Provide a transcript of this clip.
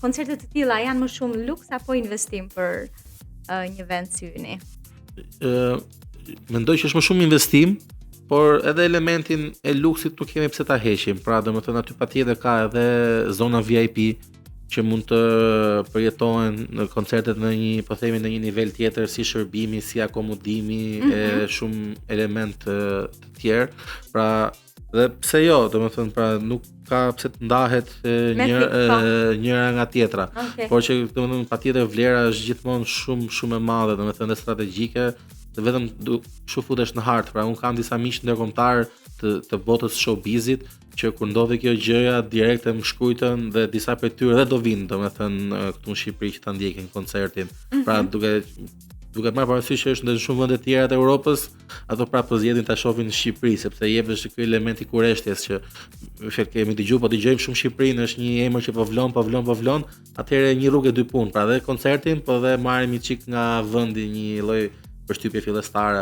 koncerte të tilla janë më shumë luks apo investim për një vend si yni? Mendoj që është më shumë investim, por edhe elementin e luksit nuk kemi pse ta heqim. Pra, domethënë aty patjetër ka edhe zona VIP që mund të përjetohen në koncertet në një, po themi, në një nivel tjetër, si shërbimi, si akomodimi, e shumë element të tjerë. Pra, dhe pse jo, domethënë, pra nuk ka pse të ndahet njëra nga tjetra. Okay. Por që domethënë patjetër vlera është gjithmonë shumë e madhe, domethënë dhe strategjike, dhe vetëm kështu futesh në hartë. Pra, unë kam disa miq ndërkombëtar të botës showbizit që kur ndodhi kjo gjëja direkt e më shkruajtën dhe disa prej tyre edhe do vinë, domethënë këtu në Shqipëri që ta ndjekin koncertin. Pra, duke marrë parasysh që është në shumë vende të tjera të Europës, ato prapë zgjedhin ta shohin në Shqipëri, sepse jepet ky element i kurreshtjes që kemi dëgjuar, po dëgjojmë shumë Shqipërinë, është një emër që po vlon, atëherë një rrugë dy punë, pra dhe koncertin, po dhe marrim një çik nga vendi, një lloj përshtypje fillestare.